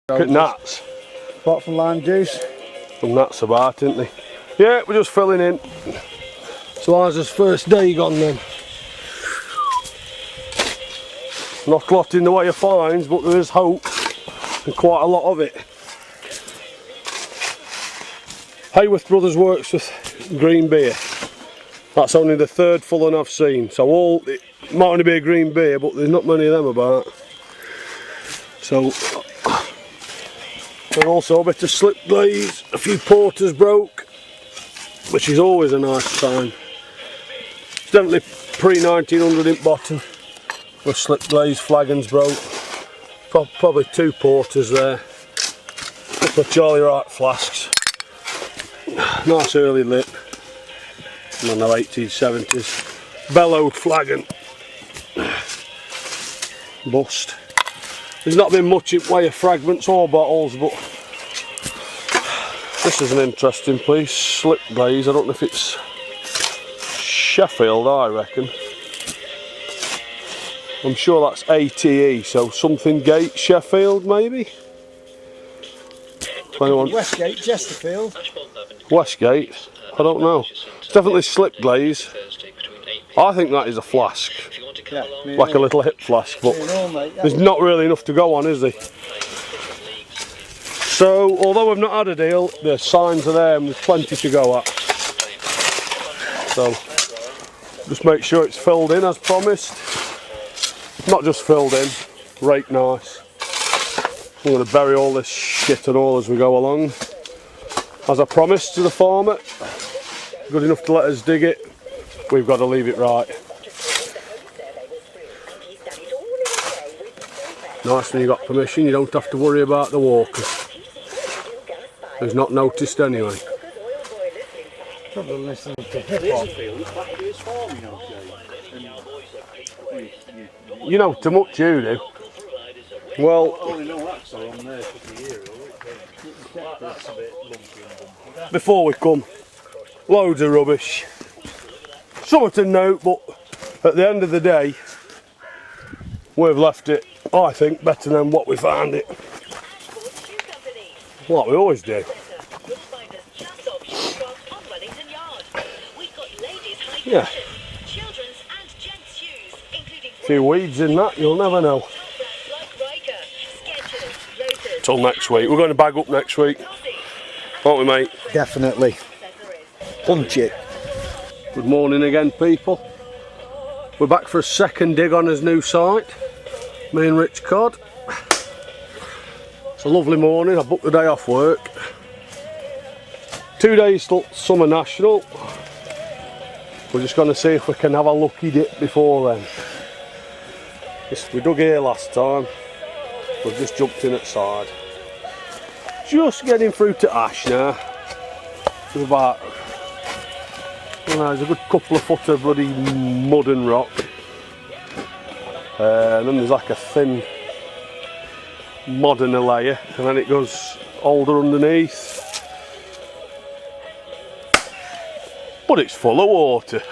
Look at gnats. Apart from lime juice. Some gnats about, isn't they? Yeah, we're just filling in. So ours first day gone then. Not a lot in the way of finds, but there is hope. And quite a lot of it. Hayworth Brothers works with green beer. That's only the third full one I've seen. So it might only be a green beer, but there's not many of them about. So, and also a bit of slip glaze, a few porters broke, which is always a nice sign. It's definitely pre-1900 in bottom, with slip glaze flagons broke. Probably 2 porters there, a couple of Charlie Wright flasks. Nice early lit, I don't know, 1870s. Bellowed flagon. Bust. There's not been much in way of fragments or bottles, but this is an interesting piece. Slip glaze, I don't know if it's Sheffield, I reckon. I'm sure that's ATE, so something Gate Sheffield maybe? Westgate, Chesterfield. Westgate, I don't know. It's definitely slip glaze. I think that is a flask. Yeah, like a little hip flask, but there's not really enough to go on, is there? So, although we've not had a deal, the signs are there and there's plenty to go at. So, just make sure it's filled in as promised. Not just filled in, rake nice. I'm going to bury all this shit and all as we go along. As I promised to the farmer, good enough to let us dig it, we've got to leave it right. Nice when you got permission, you don't have to worry about the walkers. Who's not noticed anyway. Probably listening to hip-hop. You know too much, you do. Well, before we come, loads of rubbish. Something to note, but at the end of the day, we've left it, I think, better than what we found it. Like we always do. Yeah. A few weeds in that, you'll never know. Till next week. We're going to bag up next week, aren't we, mate? Definitely. Punch it. Good morning again, people. We're back for a second dig on his new site. Me and Rich Cod. It's a lovely morning. I booked the day off work. 2 days till Summer National. We're just going to see if we can have a lucky dip before then. We dug here last time. We've just jumped in at side. Just getting through to ash now. There's about, there's a good couple of foot of bloody mud and rock. And then there's like a thin modern layer, and then it goes older underneath. But it's full of water.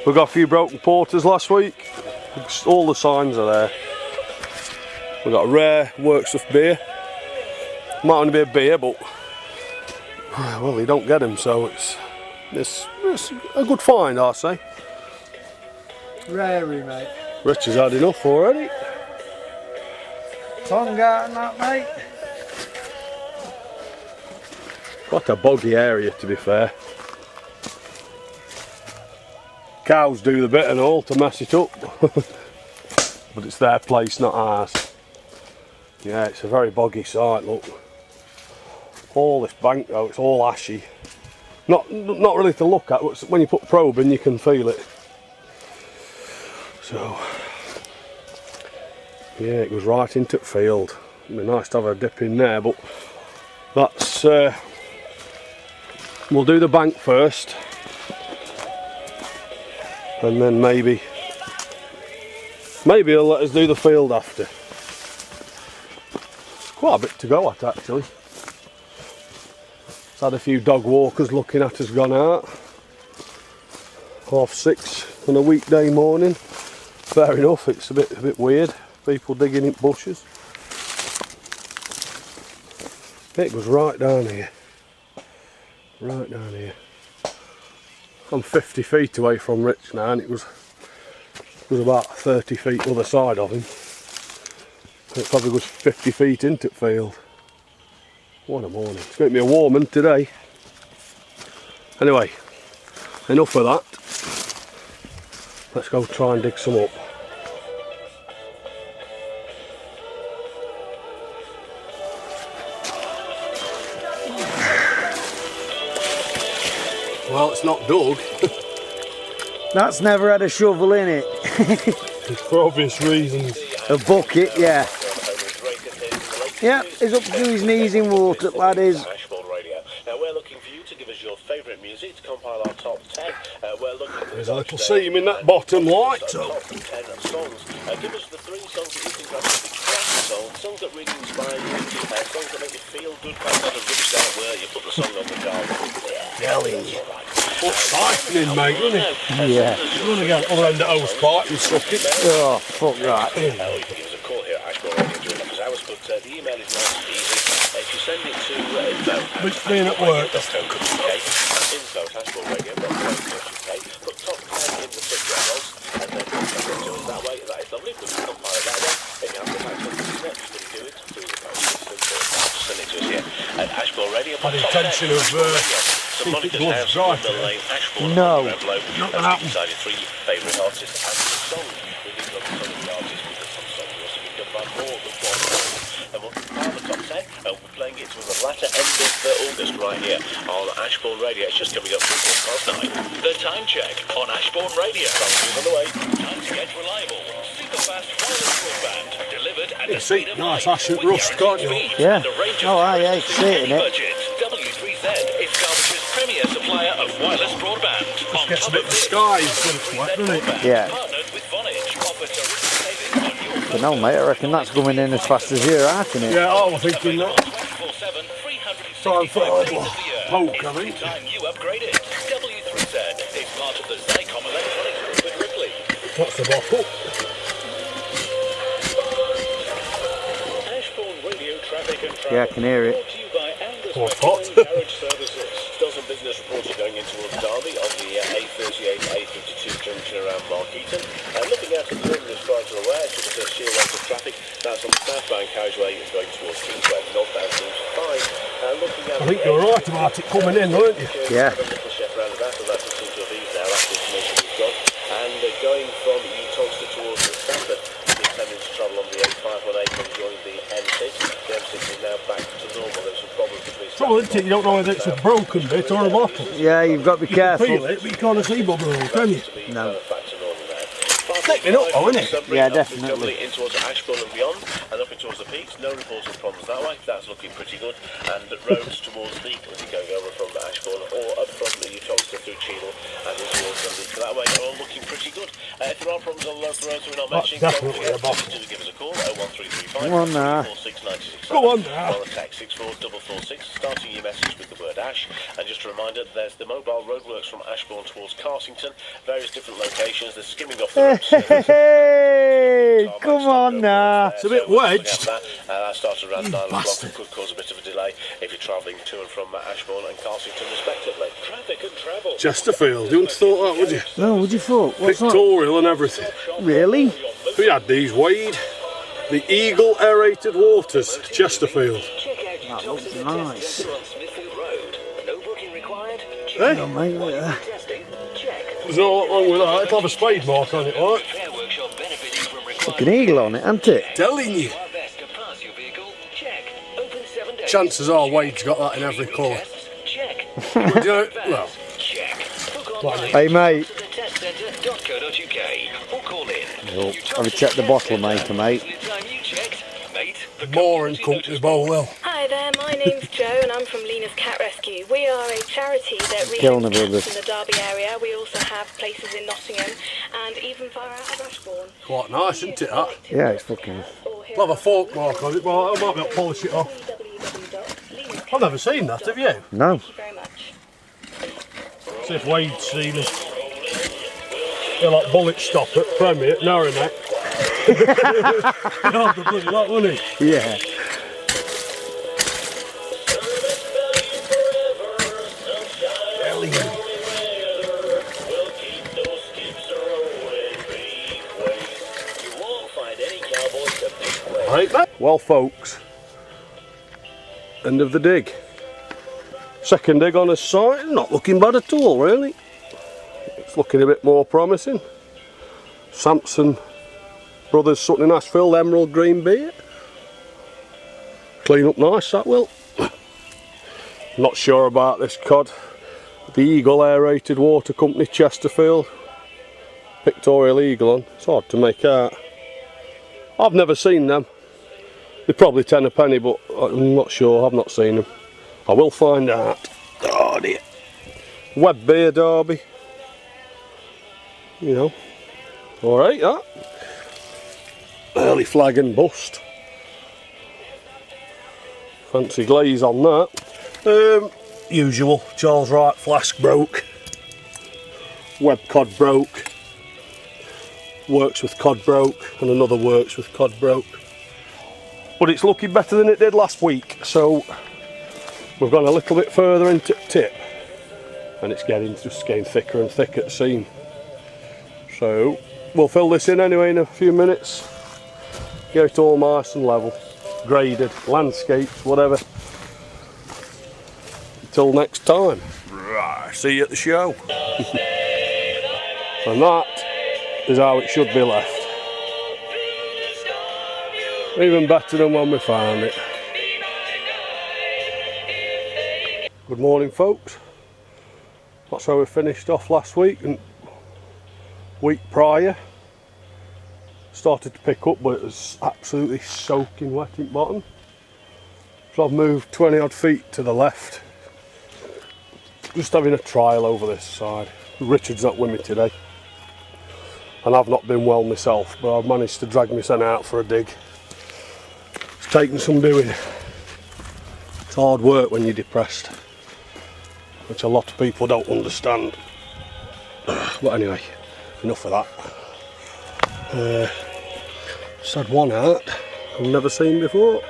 We got a few broken porters last week. All the signs are there. We got a rare Worksworth beer. Might only be a beer, but well, you don't get them, so it's a good find, I say. Rarey, mate. Rich has had enough already. Tongue out and that, mate. Quite a boggy area, to be fair. Cows do the bit and all to mess it up. But it's their place, not ours. Yeah, it's a very boggy site, look. All this bank though, it's all ashy. Not really to look at, but when you put probe in you can feel it. So, yeah, it goes right into the field. It'd be nice to have a dip in there, but that's, we'll do the bank first. And then maybe he'll let us do the field after. Quite a bit to go at, actually. It's had a few dog walkers looking at us gone out. 6:30 on a weekday morning. Fair enough, it's a bit weird. People digging in bushes. It was right down here. Right down here. I'm 50 feet away from Rich now, and it was about 30 feet other side of him. It probably was 50 feet into the field. What a morning. It's going to be a warm one today. Anyway, enough of that. Let's go try and dig some up. Well, it's not dug. That's never had a shovel in it. For obvious reasons. A bucket, yeah. Yeah, he's up to his knees in water, lad is. Ashbourne Radio. Now we're looking for you to give us your favourite music to compile our top 10. We're looking for There's a little seam in that bottom light. top 10 songs. Give us the 3 songs that you think are the classic songs that really inspire you, songs that make you feel good, kind of rich out where you put the song on the car. Jelly. What's siphoning, mate, isn't it? Yeah. You're going to get other end of the hose pipe and suck it. Oh, fuck right. You can give us a call here at Ashbourne Radio during office hours, but the email is nice and easy. If you send it to Which being at work. info@ashbourneradio.co.uk, put top 10 in the subject box, and then send it to us that way. That is lovely. We can compile it that way. If you have the facts on the internet, you can do it through the post system. Send it to us here at Ashbourne Radio. Had intention of Some keep it monitors gloves house dry in the lane, Ashbourne No. on the envelope. Not That's gonna happen. decided 3 favourite artists and the song. We need to some of the artists because some songs have also been done by more than one artist. And we'll compile the top 10 and we'll be playing it through the latter end of August right here on Ashbourne Radio. It's just coming up to 9:15. The time check on Ashbourne Radio. On the way. Time to get reliable. Super fast wireless broadband delivered at the speed of nice light. acid with rust, can't you? guaranteed speed Yeah. and a range of Oh, aye, tariffs aye, to see it in any it. budget. W3Z is Derbyshire premier supplier of wireless broadband. On Gets a top bit of this, disguised when it's wet, doesn't it? broadband Yeah. partnered with Vonage. Offer terrific savings on your But no, mate, I reckon that's coming in as fast as you're out in it. Yeah, I was thinking that. 24/7, Time for a 365 little days of the year. poke, I It's think. time you upgraded. W3Z is part of the Zycom Electronics Group with Ripley. That's the bottle. Ashbourne Radio Traffic and Travel. Yeah, I can hear it. Brought to you by Angus Or McLean hot. Garage Services. Dozen business reports are going in towards Derby on the A38, A52 junction around Markeaton. Looking out at the river as far as you're aware, just a sheer rate of traffic. That's on the southbound carriageway going towards Kingsway. Northbound seems fine. Looking out I think you're right about it coming in, weren't you? Yeah. Little chef roundabout, and that seems to have eased now. That's the information we've got. And going from Utolster towards the Stafford, intending to travel on the A518 and join the M6. The M6 is now back to normal. There's some problems between Trouble isn't it, you don't know whether it's a broken bit or a bottle. Yeah, you've got to be You can feel careful. it, but you can't see bubble roll, can you? No. back to normal now. Thickening up though, isn't it? Yeah, definitely. In towards Ashbourne and beyond, and up in towards the peaks. No reports of problems that way. That's looking pretty good. And the roads towards the, as you're going over from Ashbourne or up from the Utolster through Cheadle and in towards the Leeds that way, are all looking pretty good. If there are problems on those roads we're not That's mentioning, definitely a don't bottle. forget to give us a call 01335 Come on now. 4696. Go on now. Or a text 64446, starting your message with the word Ash. And just a reminder, there's the mobile roadworks from Ashbourne towards Carsington, various different locations. They're skimming off the roads. Hey, come on now. It's a bit wedged. That starts around 9 o'clock bastard. and could cause a bit of a delay if you're travelling to and from Ashbourne and Carsington respectively. Traffic and travel. Chesterfield, you wouldn't have thought that, would you? No, would you thought? What's that? Pictorial and everything. Really? We had these, Wade. The Eagle Aerated Waters, Chesterfield. That looks nice. Eh? Oh, mate, look at that. There's no lot wrong with that. It'll have a spade mark on it, right? Like an eagle on it, hasn't it? Telling you. Chances are Wade's got that in every colour. Would you? Well, Hey, mate. Oh, Have a check the bottle, mate, Moore and Company Bowhill. Hi there, my name's Jo and I'm from Lena's Cat Rescue. We are a charity that Killing rehomes the brothers. cats in the Derby area. We also have places in Nottingham and even far out of Ashbourne. Quite nice, isn't it, that? Yeah, it's fucking... It'll have a fork mark on it, but I might be able to polish it off. I've never seen that, have you? No. Thank you very much. See if Wade's seen it. They're like bullet stop at Premier, Narrowneck. He'll have the bloody lot, wouldn't he? Yeah. Alright, mate. Well, folks, end of the dig. Second dig on his site, not looking bad at all, really. It's looking a bit more promising. Sampson Brothers Sutton in Ashfield, emerald green beer. Clean up nice, that will. Not sure about this cod. The Eagle Aerated Water Company, Chesterfield. Pictorial eagle on. It's hard to make out. I've never seen them. They're probably 10 a penny, but I'm not sure. I've not seen them. I will find out. Oh dear. Web beer Derby. You know. Alright, that. Early flag and bust. Fancy glaze on that. Usual. Charles Wright flask broke. Web cod broke. Works with cod broke, and another works with cod broke. But it's looking better than it did last week, so we've gone a little bit further into tip, and it's just getting thicker and thicker at the seam. So we'll fill this in anyway in a few minutes, get it all nice and level, graded, landscapes, whatever. Until next time, right, see you at the show. And that is how it should be left. Even better than when we found it. Good morning, folks. That's how we finished off last week and week prior. Started to pick up, but it was absolutely soaking wet in bottom. So I've moved 20 odd feet to the left. Just having a trial over this side. Richard's not with me today. And I've not been well myself, but I've managed to drag my son out for a dig. It's taken some doing. It's hard work when you're depressed, which a lot of people don't understand. But anyway, enough of that. Just had one out I've never seen before.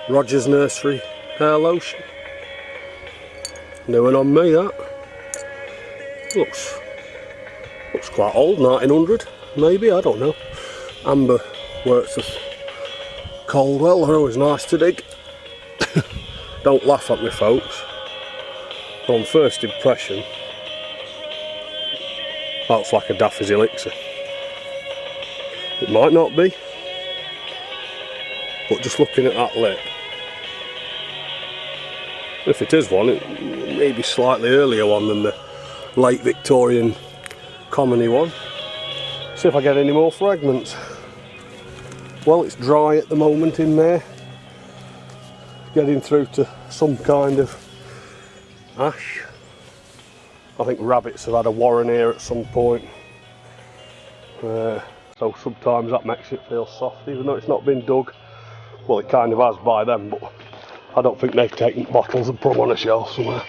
Rogers Nursery hair lotion. New one on me, that. Looks quite old, 1900 maybe, I don't know. Amber works with Coldwell, they're always nice to dig. Don't laugh at me, folks. On first impression, that looks like a Daffy's elixir. It might not be, but just looking at that lip, if it is one, it may be slightly earlier one than the late Victorian commony one. See if I get any more fragments. Well, it's dry at the moment in there, getting through to some kind of ash. I think rabbits have had a warren here at some point, so sometimes that makes it feel soft, even though it's not been dug. Well, it kind of has by them, but I don't think they've taken bottles and put them on a shelf somewhere.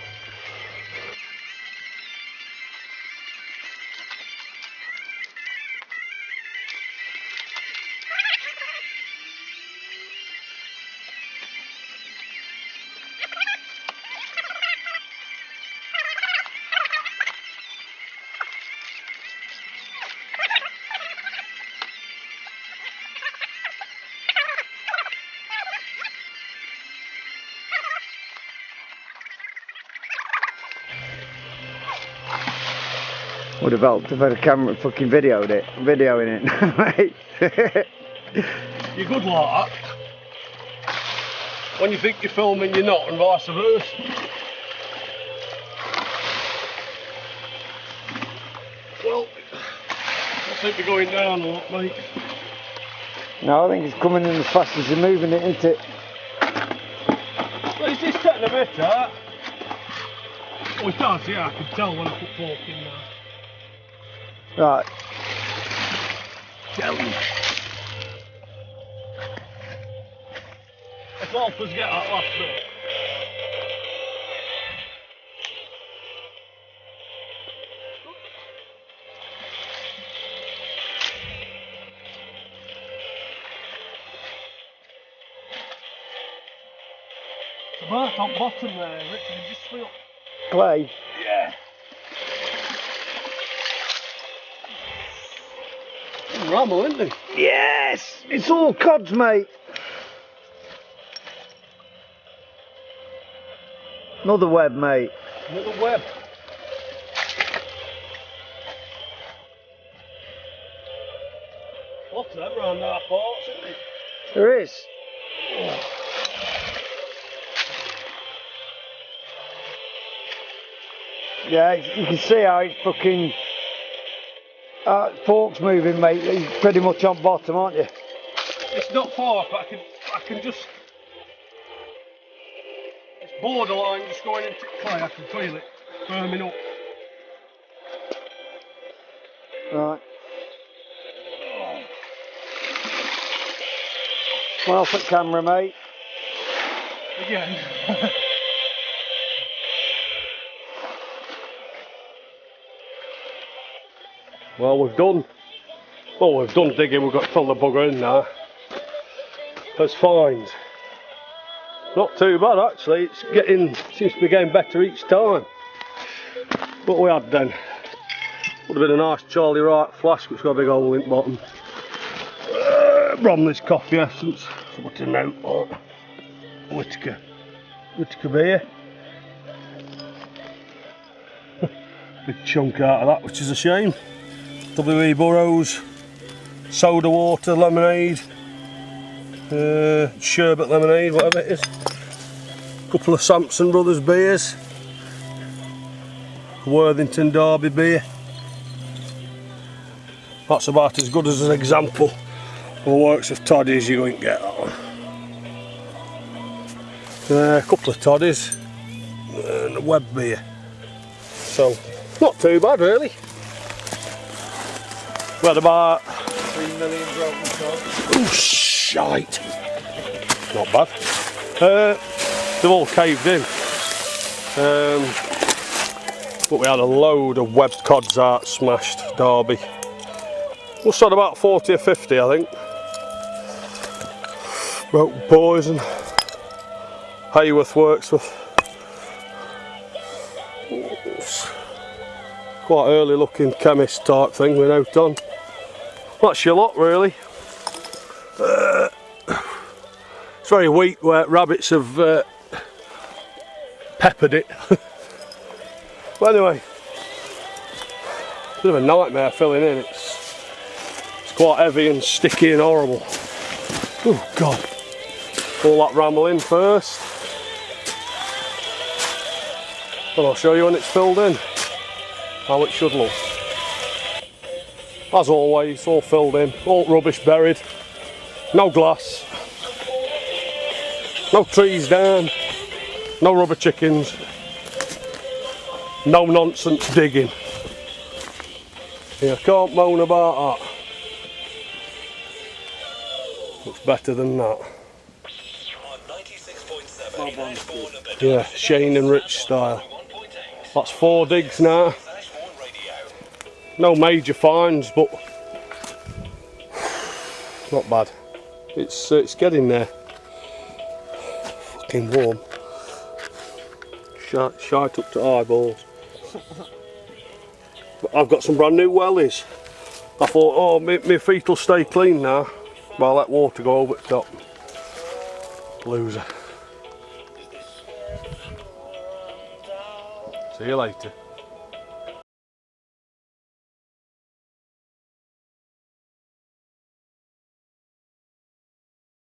Would have helped if I had a camera fucking videoing it. You're good like that. When you think you're filming, you're not, and vice versa. Well, I think we're going down a lot, mate. No, I think it's coming in as fast as you're moving it, isn't it? Well, it's just taking a bit, huh? Oh, it does, yeah, I can tell when I put fork in there. Right. Tell me. Let's help us get that last bit. The mark on bottom there, Richard, you just feel. Clay. Yeah. Some rammel, isn't it? Yes! It's all cods, mate. Another web, mate. Another web. Lots of them around our parts, isn't there? There is. Yeah, you can see how it's fucking... fork's moving, mate. You're pretty much on bottom, aren't you? It's not far, but I can just... It's borderline just going into clay. I can feel it firming up. Right. Well off at camera, mate. Again. Well, we've done digging. We've got to fill the bugger in now. As finds. Not too bad actually. It's seems to be getting better each time. What we had then would have been a nice Charlie Wright flask, which got a big hole in the bottom. Bromley's coffee essence. What a note. Whittaker beer. Big chunk out of that, which is a shame. W.E. Burrows, soda water, lemonade, sherbet lemonade, whatever it is. Couple of Sampson Brothers beers. Worthington Derby beer. That's about as good as an example of the works of toddies you're going to get that one. A couple of toddies and a web beer. So, not too bad really. We had about 3 million broken cods. oh shite. Not bad. They've all caved in. But we had a load of webbed cods out smashed, Derby. Must have had about 40 or 50 I think. Broken Poison. Hayworth Worksworth. Quite early looking chemist type thing we're out on. That's your lot really. It's very weak where rabbits have peppered it. But anyway, bit of a nightmare filling in. It's quite heavy and sticky and horrible. Oh God. All that ramble in first. And I'll show you when it's filled in. How it should look. As always, all filled in, all rubbish buried, no glass, no trees down, no rubber chickens, no nonsense digging. Yeah, can't moan about that. Looks better than that. Yeah, Shane and Rich style. That's 4 digs now. No major finds, but not bad. It's getting there. Fucking warm. Shite up to eyeballs. But I've got some brand new wellies. I thought, oh, my feet will stay clean now. But I'll let water go over the top. Loser. See you later.